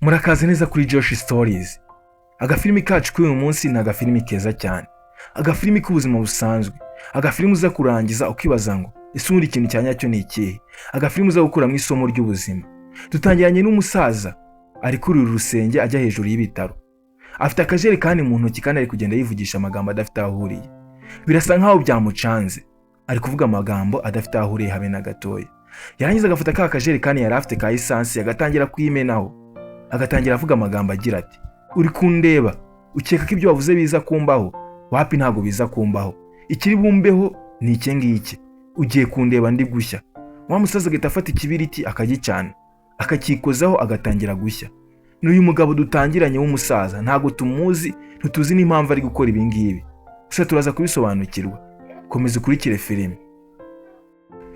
Murakaza neza kuri Josh Stories. Agafilimi kacu k'uyu munsi ni agafilimi keza cyane. Agafilimi k'ubuzima busanzwe. Agafilimi uza kurangiza ukibaza ngo ese ubundi ikintu cya nyacyo ni ikihe? Agafilimi uza gukura mu isomo ry'ubuzima. Dutangiranye n'umusaza ari kuri uru rusenge ajya hejuru y'ibitaro. Afite akajerekani mu ntoki kandi ari kugenda yivugisha amagambo adafite aho ahuriye. Birasa nkaho byamucanze. Ari kuvuga amagambo adafite aho ahuriye habe na gatoya. Yarangiza agafata ka kajerekani yari afite ka essence agatangira kuyimenaho. Agatangira avuga amagambo agira ati: uri kundeba, ukeka ko ibyo wavuze biza kumbaho? Wapi ntago biza kumbaho. Ikiri bumbeho ni iki ngiki. Ugiye kundeba ndi gushya. Wa musaza agahita afata ikibiriti akagicana, akakikozaho agatangira gushya. N'uyu mugabo dutangiranye w'umusaza ntago tumuzi, ntutuzi n'impamvu ari gukora ibi ngibi. Gusa turaza kubisobanukirwa. Komeza ukurikire filime.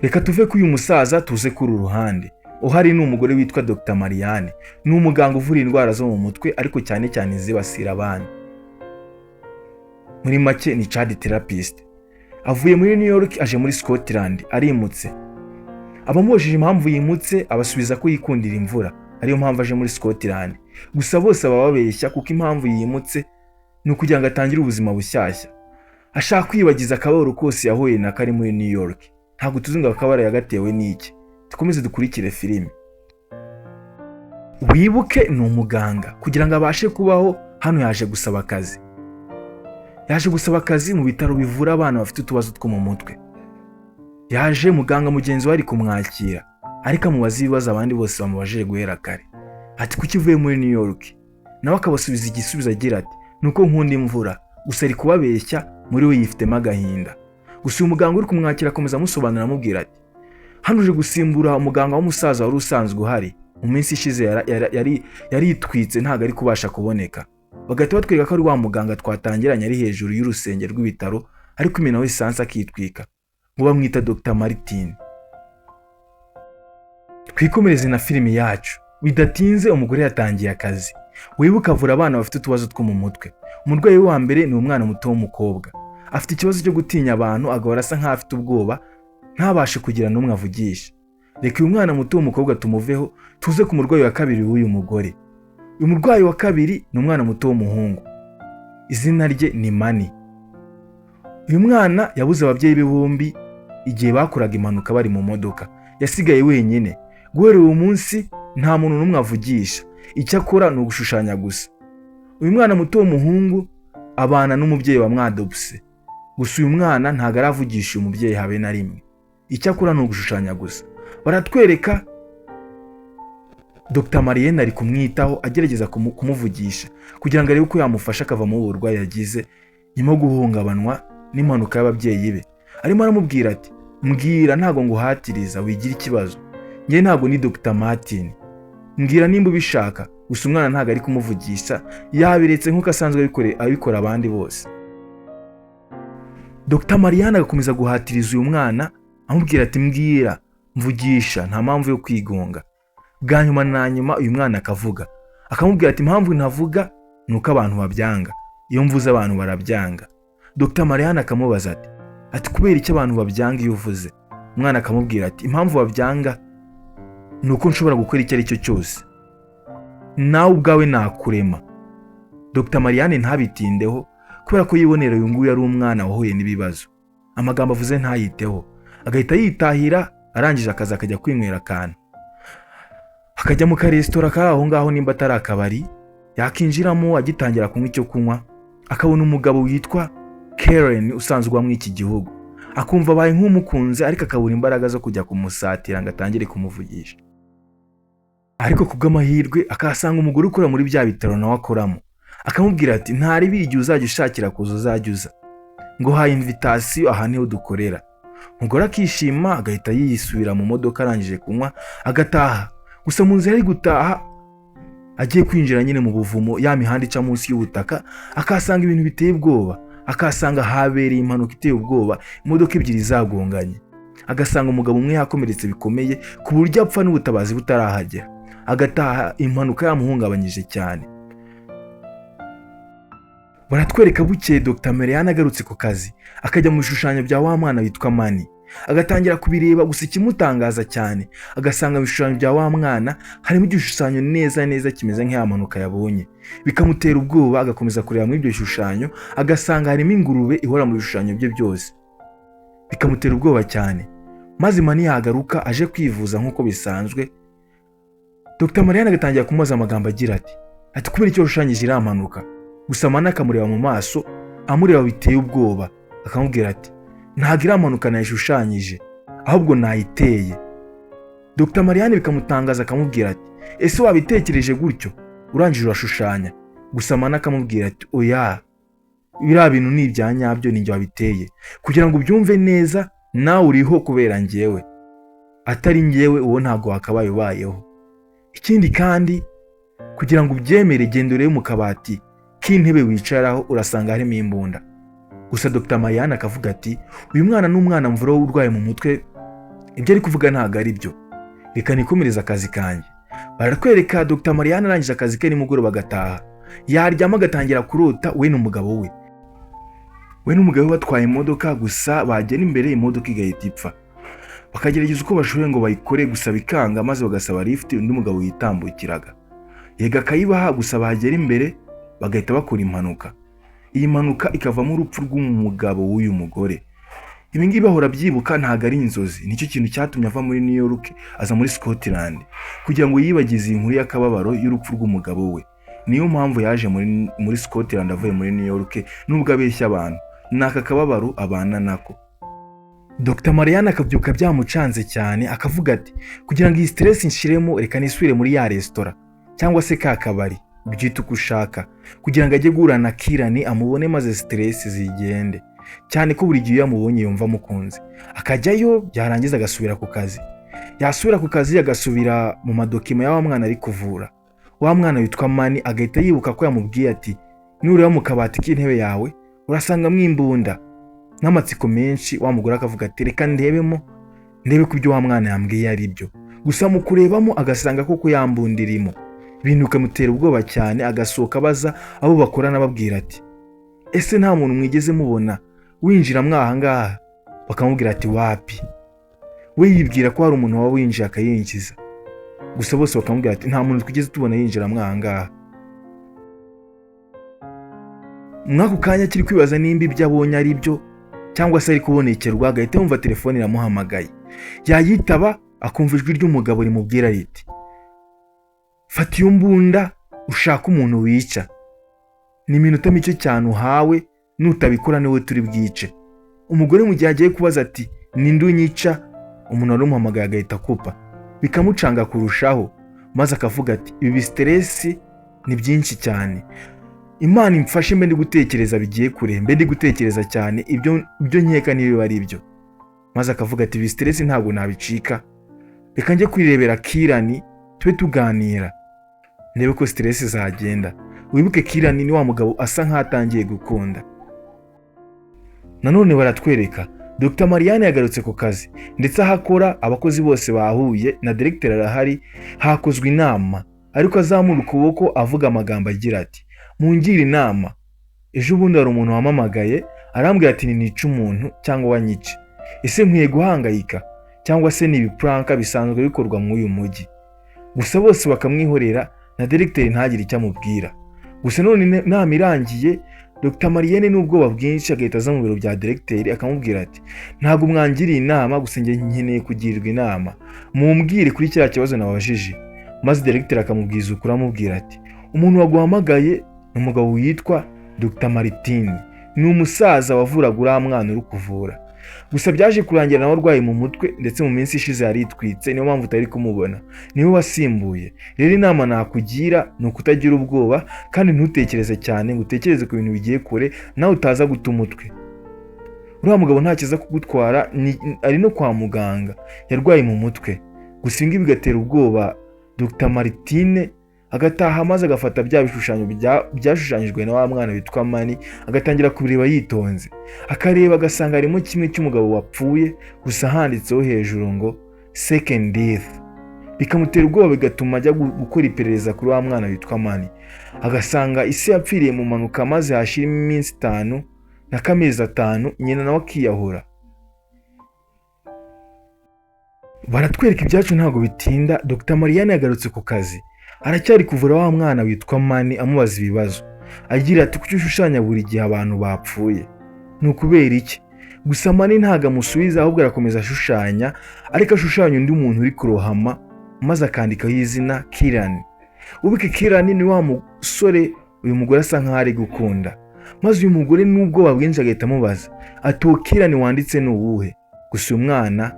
Reka tuve ku uyu musaza tuze kuri uruhande. Uhari ni umugore witwa Dr. Marianne. Ni umuganga uvura indwara zo mu mutwe ariko cyane cyane zibasira abana. Muri make ni child therapist. Avuye muri New York aje muri Scotland, arimutse. Abamubajije impamvu yimutse abasubiza ko yikundira imvura, ariyo mpamvu aje muri Scotland. Gusa bose bababeshya kuko impamvu yimutse ni ukugira ngo atangire ubuzima bushyashya. Ashaka kwibagiza akababaro kose yahuye na kari muri New York. Ntabwo tuzi ngo akabara yagatewe n'iki. Tukomeze dukurikire filime. Wibuke ni umuganga kugira ngo abashe kubaho hano yaje gusaba akazi. Yaje gusaba akazi mu bitaro bivura abana bafite utubazo two mu mutwe. Yaje muganga mugenzi we ari kumwakira ariko amubaza ibibazo abandi bose bamubajije guhera kare. Ati kuki uvuye muri New York? Nawe akabasubiza igisubizo agira ati nuko nkunda imvura. Gusa ari kubabeshya muri we yifitemo agahinda. Gusa uyu muganga uri kumwakira akomeza amusobanurira amubwira ati hano uje gusimbura umuganga w'umusaza wari usanzwe uhari. Mu minsi ishize yari yitwitse ntago ari kubasha kuboneka. Bagahita batwereka ko ari wa muganga twatangiranye ari hejuru y'urusenge rw'ibitaro ariko imena we essence akitwika. Ngo bamwita Dr. Martin. Twikomereze na filimi yacu. Bidatinze umugore yatangiye akazi. Wibuka avura abana bafite utubazo two mu mutwe. Umurwayi wa mbere ni umwana muto w'umukobwa. Afite ikibazo cyo gutinya abantu, agahora asa nkaho afite ubwoba, ntabashe kugira n'umwe avugisha. Reka uyu mwana muto w'umukobwa tumuveho, tuze ku murwayi wa kabiri w'uyu mugore. Uyu murwayi wa kabiri ni umwana muto w'umuhungu. Izina rye ni Mani. Uyu mwana yabuze ababyeyi be bombi igihe bakoraga impanuka bari mu modoka. Yasigaye wenyine. Guhera uwo munsi nta muntu n'umwe avugisha. Icyo akora ni ugushushanya gusa. Uyu mwana muto w'umuhungu abana n'umubyeyi wa mwadopse. Gusa uyu mwana ntago aravugisha uyu mubyeyi habe na rimwe. Icyo akora ni ugushushanya gusa. Baratwereka Dr. Marianne ari kumwitaho agerageza kumuvugisha kugira ngo arebe uko yamufasha akava mu burwayi yagize nyuma yo guhungabanwa n'impanuka y'ababyeyi be. Arimo aramubwira ati mbwira ntago nguhatiriza wigira ikibazo. Nge ntago ni Dr. Martin. Mbwira nimba ubishaka. Gusa umwana ntago ari kumuvugisha, yabiretse nk'uko asanzwe abikora abandi bose. Dr. Marianne agakomeza guhatiriza uyu mwana amubwira ati mbwira, mvugisha, nta mpamvu yo kwigonga. Bwa nyuma na nyuma uyu mwana akavuga. Akamubwira ati impamvu ntavuga nuko abantu babyanga. Iyo mvuze abantu barabyanga. Dr. Marianne akamubaza ati kubera iki abantu babyanga iyo uvuze? Umwana akamubwira ati impamvu babyanga nuko nshobora gukora icyo ari cyo cyose. Nawe ubwawe nakurema. Dr. Marianne ntabitindeho kubera ko yibonera uyu nguyu ari umwana wahuye n'ibibazo. Amagambo avuze ntayiteho. Agahita yitahira, arangije akaza akajya kwinywera akantu. Akajya mu karesitora kari aho ngaho nimba atari akabari, yakinjiramo agitangira kunywa icyo kunywa, akabona umugabo witwa Karen usanzwe uba muri iki gihugu. Akumva abaye nk'umukunze ariko akabura imbaraga zo kujya kumusatira ngo atangire kumuvugisha. Ariko kubw'amahirwe akahasanga umugore ukora muri bya bitaro nawe akoramo. Akamubwira ati ntari bigi uzajya ushakira kuza uzajya uza. Ngo ha invitation aha niho dukorera. Umugore akishima agahita yisubira mu modoka arangije kunywa agataha. Gusa mu nzira ari gutaha agiye kwinjira nyine mu buvumo ya mihanda ica munsi y'ubutaka akasanga ibintu biteye ubwoba. Akasanga habereye impanuka iteye ubwoba, imodoka ebyiri zagonganye. Agasanga umugabo umwe yakomeretse bikomeye ku buryo apfa n'ubutabazi butarahagera. Agataha impanuka yamuhungabanyije cyane. Baratwereka bukeye Dr. Marianne agarutse ku kazi akajya mu bishushanyo bya wa mwana witwa Mani. agatangira kubireba. Gusa ikimutangaza cyane agasanga mu bishushanyo bya wa mwana harimo igishushanyo neza neza kimeze nk'iya mpanuka yabonye. Bikamutera ubwoba, agakomeza kureba muri ibyo bishushanyo agasanga harimo ingurube ihora mu bishushanyo bye byose. Bikamutera ubwoba cyane, maze Mani yagaruka aje kwivuza nk'uko bisanzwe. Dr. Mariane agatangira kumubaza amagambo agira ati kubera icyo washushanyije iriya mpanuka? Gusa Mani akamureba mu maso, amureba biteye ubwoba, akamubwira ati ntabwo iriya mpanuka nayishushanyije, ahubwo nayiteye. Dr. Mariane bikamutangaza akamubwira ati ese wabitekereje gutyo urangije urashushanya? Gusa Mani akamubwira ati oya, biriya bintu ni ibya nyabyo, ni njye wabiteye. Kugira ngo ubyumve neza, nawe uriho kubera njyewe, atari njyewe uwo ntabwo wakabaye ubayeho. Ikindi kandi kugira ngo ubyemere, genda urebe mu kabati k'intebe wicaraho, urasanga harimo imbunda. Gusa Dr. Mariane akavuga ati uyu mwana ni umwana mvura urwaye mu mutwe, ibyo ari kuvuga ntabwo ari byo, reka nikomereze akazi kanjye. Baratwereka Dr. Mariane arangije akazi ke nimugoroba agataha. Yaryama agatangira kurota we n'umugabo we batwaye imodoka. Gusa bagera imbere imodoka igahita ipfa. Bakagerageza uko bashoboye ngo bayikore, gusa bikanga, maze bagasaba lift undi mugabo yitambukiraga. Yega akayibaha, gusa bagera imbere bagahita bakora impanuka. Iyi mpanuka ikavamo urupfu rw'umugabo w'uyu mugore. Ibi ngibi bahora byibuka, ntabwo ari inzozi. Nicyo kintu cyatumye ava muri New York aza muri Scotland kugira ngo yibagize inkuru y'akababaro y'urupfu rw'umugabo we. Niyo mpamvu yaje muri Scotland avuye muri New York, nubwo abeshya abantu, naka kababaro abana nako. Dr. Mariane akabyuka byamucanze cyane, akavuga ati kugira ngo iyi stress nshiremo, reka nisubire muri ya restaurant cyangwa se ka kabari, byita uko ushaka, kugira ngo ajye guhura na Kirani amubone maze stress zigende, cyane ko buri gihe yamubonye yumva mukunze. Akajyayo, byarangiza agasubira ku kazi. Yasubira ku kazi agasubira mu madokima ya wa mwana ari kuvura. Wa mwana witwa Mani agahita yibuka ko yamubwiye ati nureba mu kabati k'intebe yawe urasangamo imbunda. N'amatsiko menshi wa mugore akavuga ati reka ndebe ko ibyo wa mwana yambwiye ari byo. Gusa mu kurebamo agasanga koko yambunda irimo. Ibintu bikamutera ubwoba cyane, agasohoka abaza abo bakorana ababwira ati ese nta muntu mwigeze mubona winjira mwaha ngaha? Bakamubwira ati wapi. We yibwira ko hari umuntu waba winjiye akayinjiza. Gusa bose bakamubwira ati nta muntu twigeze tubona yinjira mwaha ngaha. Mwako kanya kiri kwibaza nimba ibyo abonye ari byo cyangwa se ari kubonekerwa, agahita yumva telefone iramuhamagaye. Yayitaba akumva ijwi ry'umugabo rimubwira riti fata iyo mbunda ushaka umuntu wica, ni iminota mike cyane uhawe, nutabikora niwe turi bwice. Umugore mu gihe agiye kubaza ati ninde unyica, umuntu wari umuhamagaye agahita akupa. Bikamucanga kurushaho, maze akavuga ati ibi stress ni byinshi cyane, Imana imfashe mbe ndi gutekereza bigiye kure, mbe ndi gutekereza cyane ibyo nkeka niba ari byo. Maze akavuga ati ibi stress ntabwo nabicika, reka njye kwirebera Kirani tube tuganira ndebe ko stress zagenda. Wibuke Kirani ni wa mugabo asa nk'atangiye gukunda. Nanone baratwereka Dr. Mariane yagarutse ku kazi, ndetse ahakora abakozi bose bahuye na director arahari. Hakozwe inama, ariko azamura ukuboko avuga amagambo agira ati mungire inama. Ejo bundi hari umuntu wamamagaye arambwira ati nica umuntu cyangwa wanyice. Ese nkwiye guhangayika cyangwa se ni ibipranka bisanzwe bikorwa mu uyu mujyi? Gusa bose bakamwihorera na director ntagire icyo amubwira. Gusa none inama irangiye, Dr. Mariane n'ubwoba bwinshi agahita aza mu biro bya director akamubwira ati ntabwo mwangiriye inama, gusa njye nkeneye kugirwa inama, mumbwire kuri kiriya kibazo nababajije. Maze director akamubwiza ukuri amubwira ati umuntu waguhamagaye ni umugabo witwa Dr. Martin, ni umusaza wavuraga uriya mwana uri kuvura. Gusa byaje kurangira nawe arwaye mu mutwe, ndetse mu minsi ishize yaritwitse, niyo mpamvu utari kumubona, niwe wasimbuye. Rero inama nakugira ni ukutagira ubwoba kandi ntutekereze cyane, ngo utekereze ku bintu bigiye kure nawe utaza guta umutwe. Uriya mugabo ntakiza kugutwara, ari no kwa muganga, yarwaye mu mutwe. Gusa ibi bigatera ubwoba Dr. Martine, agataha maze agafata bya bishushanyo byashushanyijwe na wa mwana witwa Mani, agatangira kubireba yitonze. Akareba agasanga harimo kimwe cy'umugabo wapfuye, gusa handitseho hejuru ngo second death. Bikamutera ubwoba, bigatuma ajya gukora iperereza kuri wa mwana witwa Mani. Agasanga ise yapfiriye mu mpanuka, maze hashirimo iminsi 5 n'amezi 5 nyina nawe akiyahura. Baratwereka ibyacu ntabwo bitinda. Dr Mariane yagarutse ku kazi, aracyari kuvura wa mwana witwa Mani amubaza ibibazo, agira ati kuki ushushanya buri gihe abantu bapfuye, ni ukubera iki? Gusa Mani ntabwo amusubiza, ahubwo arakomeza ashushanya, ariko ashushanya undi muntu uri kurohama, maze akandikaho izina Kirani. Ubike Kirani ni wa musore uyu mugore asa nkaho ari gukunda. Maze uyu mugore n'ubwoba bwinshi agahita amubaza ati uwo Kirani wanditse ni uwuhe? Gusa uyu mwana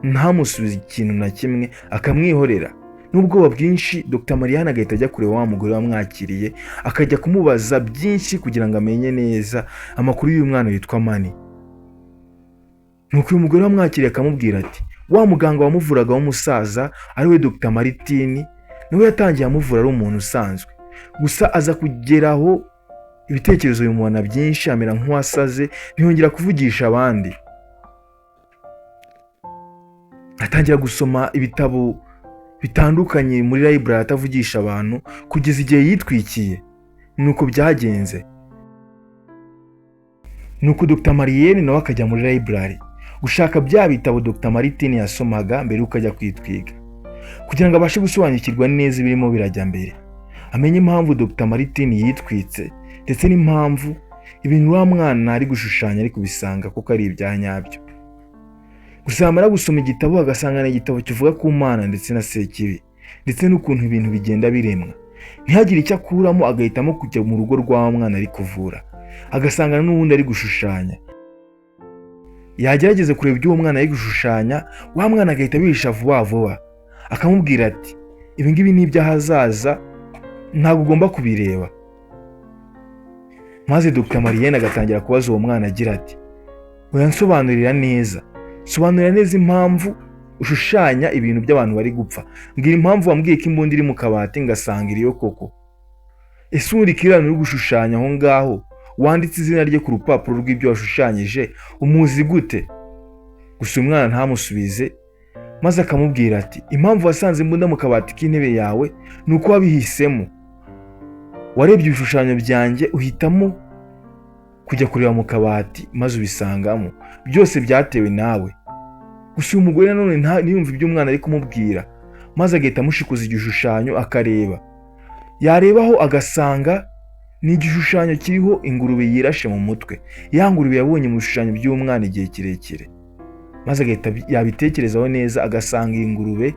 ntamusubiza ikintu na kimwe, akamwihorera. N'ubwoba bwinshi Dr Mariane agahita ajya kureba wa mugore wamwakiriye, akajya kumubaza byinshi kugira ngo amenye neza amakuru y'uyu mwana witwa Mani. Nuko uyu mugore wamwakiriye akamubwira ati wa muganga wamuvuraga w'umusaza ariwe Dr Maritini niwe yatangiye amuvura ari umuntu usanzwe, gusa aza kugeraho ibitekerezo bimubona byinshi, amera nk'uwasaze, ntiyongera kuvugisha abandi. Atangira gusoma ibitabo bitandukanye muri library atavugisha abantu kugeza igihe yitwikiye. Nuko byagenze. Nuko Dr Mariane nawe akajya muri library gushaka bya bitabo Dr Maritini yasomaga mbere yuko ajya kwitwiga, kugira ngo abashe gusobanukirwa neza ibirimo birajya mbere, amenye impamvu Dr Maritini yitwitse ndetse n'impamvu ibintu wa mwana ari gushushanya ari kubisanga kuko ari ibya nyabyo. Gusa amara gusoma igitabo agasanga ni igitabo kivuga ku Mana ndetse na Sekibi, ndetse n'ukuntu ibintu bigenda biremwa. Ntihagire icyo akuramo, agahitamo kujya mu rugo rwa mwana ari kuvura, agasanga n'ubundi ari gushushanya. Yagerageza kureba ibyo uwo mwana ari gushushanya, wa mwana agahita bihisha vuba vuba, akamubwira ati ibi ngibi ni iby'ahazaza, ntabwo ugomba kubireba. Maze Dr Mariane agatangira kubaza uwo mwana agira ati oya, nsobanurira neza, sobanurira neza impamvu ushushanya ibintu by'abantu bari gupfa. Mbwira impamvu wambwiye ko imbunda iri mu kabati ngasanga iriyo koko. Ese uri Kirani uri gushushanya aho ngaho wanditse izina rye ku rupapuro rw'ibyo washushanyije, umuzi gute? Gusa umwana ntamusubize, maze akamubwira ati impamvu wasanze imbunda mu kabati k'intebe yawe ni uko wabihisemo. Warebye ibishushanyo byanjye uhitamo kujya kureba mu kabati maze ubisangamo, byose byatewe nawe. Gusa uyu mugore nanone ntiyumve ibyo umwana ari kumubwira, maze agahita amushikuza igishushanyo akareba. Yarebaho agasanga ni igishushanyo kiriho ingurube yirashe mu mutwe, ya ngurube yabonye mu bishushanyo by'umwana igihe kirekire. Maze agahita yabitekerezaho neza, agasanga iyi ngurube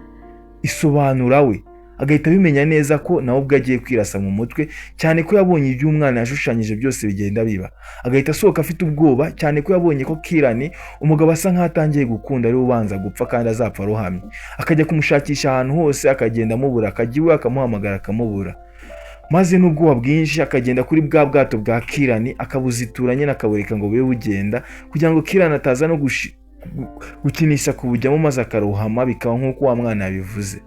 isobanura we, agahita abimenya neza ko nawe ubwo agiye kwirasa mu mutwe, cyane ko yabonye ibyo umwana yashushanyije byose bigenda biba. Agahita asohoka afite ubwoba, cyane ko yabonye ko Kirani umugabo asa nk'atangiye gukunda ari ubanza gupfa kandi azapfa arohamye. Akajya kumushakisha ahantu hose, akagenda amubura, akajya iwe akamuhamagara akamubura. Maze n'ubwoba bwinshi akagenda kuri bwa bwato bwa Kirani, akabuzitura nyine akabureka ngo bube bugenda, kugira ngo Kirani ataza no gukinisha kubujyamo maze akarohama, bikaba nk'uko wa mwana yabivuze.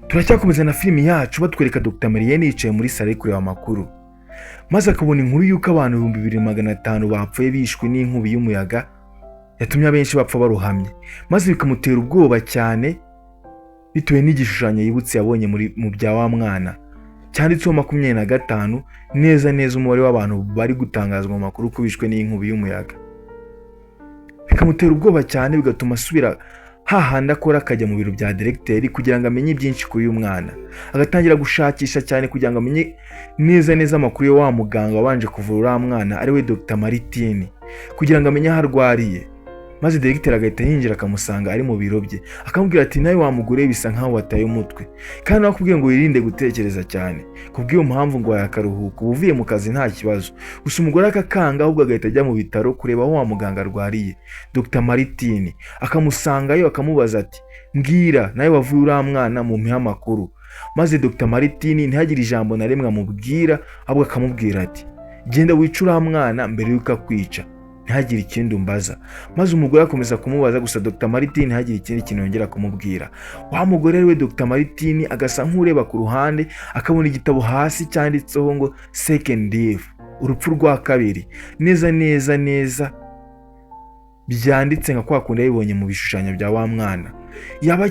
Turacyakomeza na filimi yacu batwereka Dr Mariane yicaye muri sale kureba amakuru, maze akabona inkuru y'uko abantu 2500 bapfuye bishwe n'inkubi y'umuyaga yatumye abenshi bapfa barohamye. Maze bikamutera ubwoba cyane bitewe n'igishushanyo yibutse yabonye mu bya wa mwana cyanditseho 25, neza neza umubare w'abantu bari gutangazwa mu makuru ko bishwe n'inkubi y'umuyaga. Bikamutera ubwoba cyane, bigatuma asubira hahandi akora, akajya mu biro bya directeur kugira ngo amenye byinshi kuri uyu mwana. Agatangira gushakisha cyane kugira ngo amenye neza neza amakuru ya wa muganga wabanje kuvura mwana ariwe Dr Maritini, kugira ngo amenye aho arwariye. Maze directeur agahita yinjira akamusanga ari mu biro bye, akamubwira ati nawe wa mugore bisa nkaho wataye umutwe, kandi nakubwiye ngo wirinde gutekereza cyane, kubw'iyo mpamvu ngo yakaruhuka, uvuye mu kazi nta kibazo. Gusa umugore akakanga, ahubwo agahita ajya mu bitaro kureba aho wa muganga arwariye Dr Maritini. Akamusangayo akamubaza ati mbwira nawe wavuye uriya mwana mu mpiha amakuru. Maze Dr Maritini ntihagire ijambo na rimwe amubwira, ahubwo akamubwira ati genda wica uriya mwana mbere yuko akwica, ntihagire ikindi umbaza. Maze umugore akomeza kumubaza, gusa Dr Maritini ntihagire ikindi kintu yongera kumubwira. Wa mugore ariwe Dr Maritini agasa nk'ureba ku ruhande, akabona igitabo hasi cyanditseho ngo second death, urupfu rwa kabiri, neza neza neza byanditse nka kwa kundi yabibonye mu bishushanyo bya wa mwana. Yaba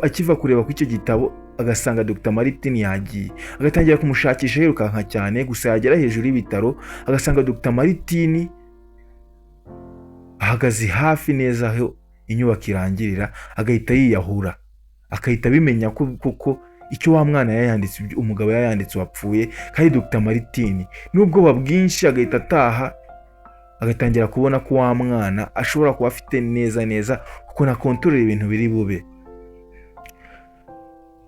akiva kureba ku icyo gitabo agasanga Dr Maritini yagiye, agatangira kumushakisha yirukanka cyane. Gusa yagera hejuru y'ibitaro agasanga Dr Maritini ahagaze hafi neza aho inyubako irangirira agahita yiyahura, akahita abimenya ko koko icyo wa mwana yayanditse, umugabo yayanditse wapfuye kandi Dr Martin n'ubwoba bwinshi agahita ataha, agatangira kubona ko wa mwana ashobora kuba afite neza kuko na control ibintu biri bube.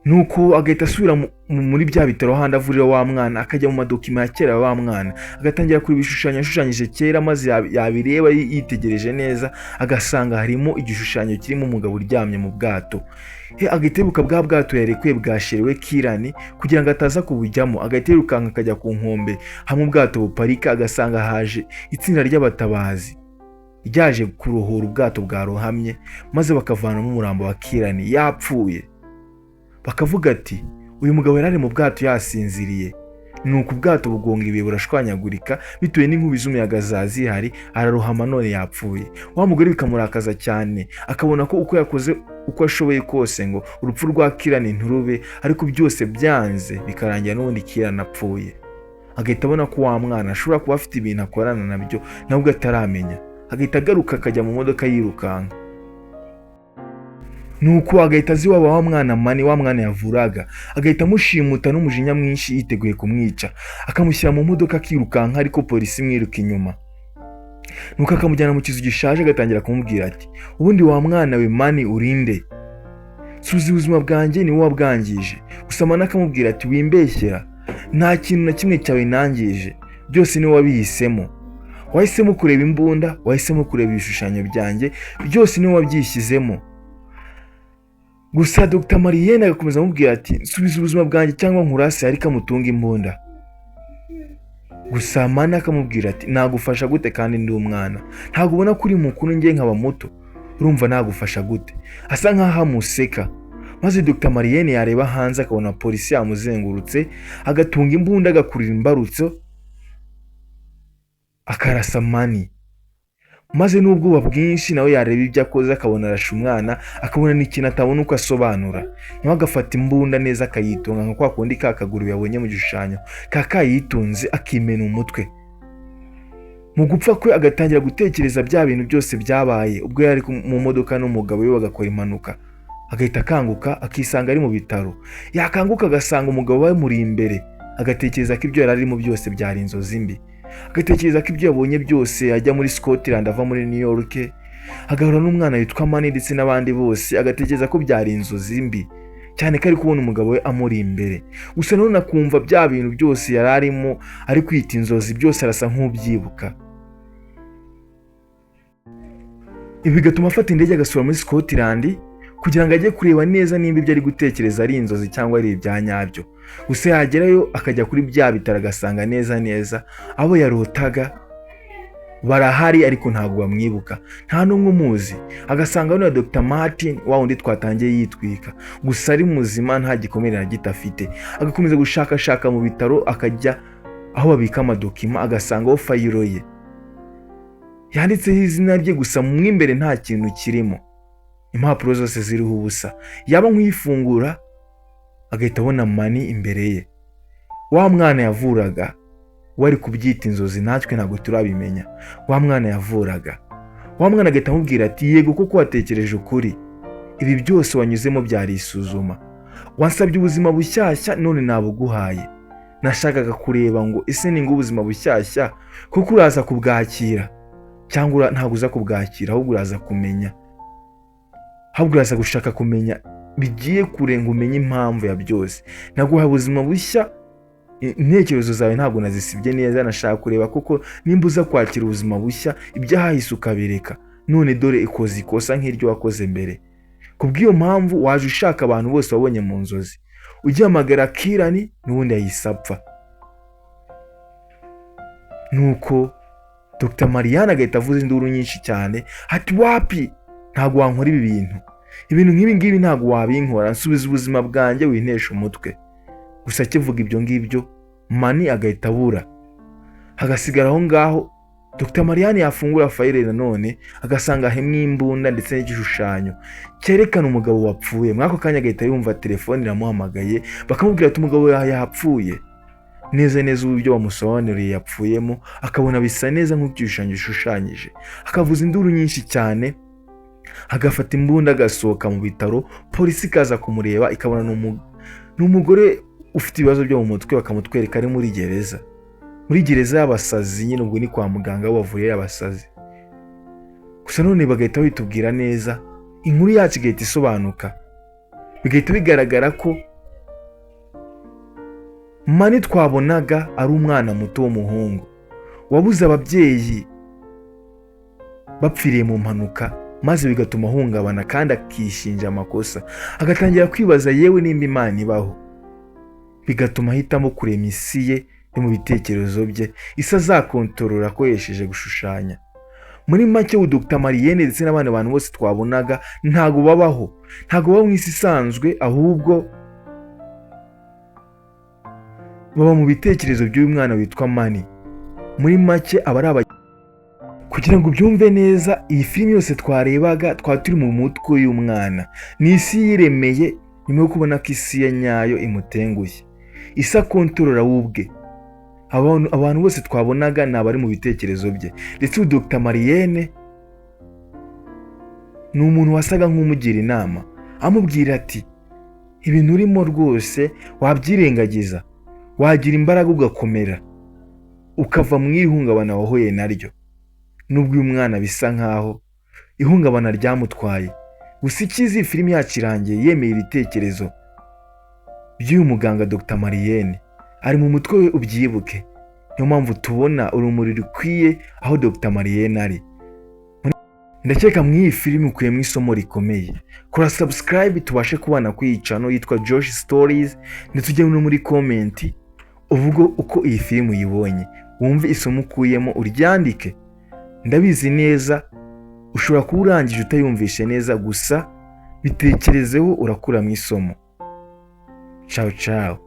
Nuko agahita asubira muri bya bitaro handi avurira wa mwana, akajya mu madokima ya kera wa mwana, agatangira kuri ibishushanyo yashushanyije kera, maze yabireba yitegereje neza agasanga harimo igishushanyo kirimo umugabo uryamye mu bwato. Agahita yibuka bwa bwato yarekuye bwasherewe Kirani kugira ngo ataza kubujyamo, agahita yirukanka akajya ku nkombe hamwe ubwato buparika, agasanga haje itsinda ry'abatabazi ryaje kurohora ubwato bwarohamye, maze bakavanamo umurambo wa Kirani yapfuye. Bakavuga ati uyu mugabo yarari mu bwato yasinziriye, nuko ubwato bugonga ibihe burashwanyagurika bitewe n'inkubi z'umuyaga zazihari, ararohama none yapfuye. Wa mugore bikamurakaza cyane, akabona ko uko yakoze uko ashoboye kose ngo urupfu rwa Kirani nturube, ariko byose byanze bikarangira n'ubundi Kirani apfuye. Agahita abona ko wa mwana ashobora kuba afite ibintu akorana nabyo nabwo ataramenya, agahita agaruka akajya mu modoka yirukanka. Nuko agahita azi wa mwana Mani, wa mwana yavuraga, agahita amushimuta n'umujinya mwinshi yiteguye kumwica, akamushyira mu modoka akirukanka, ariko polisi imwiruka inyuma. Nuko akamujyana mu kizu gishaje, agatangira kumubwira ati ubundi wa mwana we Mani urinde, suzi ubuzima bwanjye ni wowe wabwangije. Gusa Mani akamubwira ati wimbeshyera, nta kintu na kimwe cyawe nangije, byose ni wowe wabihisemo. Wahisemo kureba imbunda, wahisemo kureba ibishushanyo byanjye, byose ni wowe wabyishyizemo. Gusa Dr Marien agakomeza amubwira ati subiza ubuzima bwanjye cyangwa nkurase, ariko amutunga imbunda. Gusa Mani akamubwira ati nagufasha gute kandi ndi umwana, ntabwo ubona kuri mukuru njye nkaba muto, urumva nagufasha gute? Asa nkaho amuseka, maze Dr Marien yareba hanze akabona polisi yamuzengurutse, agatunga imbunda agakurira imbarutso akarasa Mani. Maze n'ubwoba bwinshi nawe yareba ibyo akoze, akabona arasha umwana, akabona n'ikintu atabona uko asobanura, nyuma agafata imbunda neza akayitunga nka kwa kundi ka kaguru yabonye mu gishushanyo kakayitunze, akimena umutwe. Mu gupfa kwe agatangira gutekereza bya bintu byose byabaye ubwo yari mu modoka n'umugabo we bagakora impanuka. Agahita akanguka akisanga ari mu bitaro, yakanguka agasanga umugabo we muri imbere, agatekereza ko ibyo yari arimo byose byari inzozi mbi. Agatekereza ko ibyo yabonye byose, ajya muri Scotland ava muri New York, agahura n'umwana witwa Mani ndetse n'abandi bose, agatekereza ko byari inzozi mbi cyane ko ari kubona umugabo we amuri imbere. Gusa none akumva bya bintu byose yari arimo ari kwita inzozi, byose arasa nk'ubyibuka. Ibi bigatuma afata indege agasura muri Scotland kugira ngo ajye kureba neza nimba ibyo ari gutekereza ari inzozi cyangwa ari ibya nyabyo. Gusa yagerayo akajya kuri bya bitaro agasanga neza abo yarotaga barahari, ariko ntabwo bamwibuka, nta n'umwe umuzi. Agasanga na Dr Martin wa wundi twatangiye yitwika, gusa ari muzima nta gikomere na gito afite. Agakomeza gushakashaka mu bitaro, akajya aho babika amadokima, agasangaho fayiro ye yanditseho izina rye, gusa mu imbere nta kintu kirimo, impapuro zose ziriho ubusa. Yaba nk'uyifungura agahita abona Mani imbere ye, wa mwana yavuraga wari kubyita inzozi, natwe ntabwo turabimenya. Wa mwana yavuraga, wa mwana agahita amubwira ati yego kuko watekereje ukuri, ibi byose wanyuzemo byari isuzuma, wansabye ubuzima bushyashya none nabuguhaye. Nashakaga kureba ngo ese ni ubuzima bushyashya kuko uraza kubwakira cyangwa ntabwo uza kubwakira, ahubwo uraza kumenya, ahubwo uraza gushaka kumenya bigiye kure ngo umenye impamvu ya byose. Naguha ubuzima bushya, intekerezo zawe ntabwo nazisibye neza, nashaka kureba kuko nimba uza kwakira ubuzima bushya ibyahahise ukabireka, none dore ikoze ikosa nk'iryo wakoze mbere. Kubw'iyo mpamvu waje ushaka abantu bose wabonye mu nzozi, ugihamagara Kirani n'ubundi yahise apfa. Nuko Dr Marien agahita avuza induru nyinshi cyane ati wapi, ntabwo wankora ibi bintu, ibintu nk'ibi ngibi ntabwo wabinkora, nsubiza ubuzima bwanjye wintesha umutwe. Gusa akivuga ibyo ngibyo Mani agahita abura, hagasigara aho ngaho. Dr Marien yafungura fayile nanone agasanga hemwe imbunda ndetse n'igishushanyo cyerekana umugabo wapfuye. Mwako kanya agahita yumva telefone iramuhamagaye, bakamubwira ati umugabo yapfuye. Neza uburyo bamusobanuriye yapfuyemo, akabona bisa neza nk'igishushanyo gishushanyije, akavuza induru nyinshi cyane. agafata imbunda agasohoka mu bitaro, polisi ikaza kumureba ikabona n'umugore ufite ibibazo byo mu mutwe, bakamutwereka ari muri gereza y'abasazi. Nyine ubwo ni kwa muganga aho bavurira abasazi. Gusa none bagahita bitubwira neza, inkuru yacu igahita isobanuka, bigahita bigaragara ko Mani twabonaga ari umwana muto w'umuhungu wabuze ababyeyi bapfiriye mu mpanuka, maze bigatuma ahungabana kandi akishinja amakosa, agatangira kwibaza yewe nimba Imana ibaho, bigatuma ahitamo kurema isi ye yo mu bitekerezo bye, isi azakontorora akoresheje gushushanya. Muri make Dr. Marienne ndetse n'abandi bantu bose twabonaga ntago baba mu isi isanzwe, ahubwo baba mu bitekerezo by'uyu mwana witwa Mani. Muri make aba kugira ngo ubyumve neza, iyi filime yose twarebaga turi mu mutwe y'uyu mwana. Ni isi yiremeye nyuma yo kubona ko isi ya nyayo imutengushye, isi akontorora ubwe. Abantu bose twabonaga ni abari mu bitekerezo bye. Ndetse Dr. Marienne ni umuntu wasaga nk'umugira inama, amubwira ati ibintu urimo rwose wabyirengagiza, wagira imbaraga ugakomera, ukava mu ihungabana wahuye naryo. Nubwo uyu mwana bisa nkaho ihungabana ryamutwaye, gusa ikizi filime yacu irangiye yemeye ibitekerezo by'uyu muganga Dr. Marienne. Ari mu mutwe we, ubyibuke. Niyo mpamvu tubona urumuri rukwiye aho Dr. Marienne ari. Ndakeka mu iyi filime ukuyemo isomo rikomeye. Kora subscribe tubashe kubana ku iyi channel yitwa Josh Stories, ndetse ujye no muri comment uvuga uko iyi filime uyibonye, wumve isomo ukuyemo uryandike. Ndabizi neza ushobora kuba urangije utayumvishe neza, gusa bitekerezeho urakura mu isomo. Ciao ciao.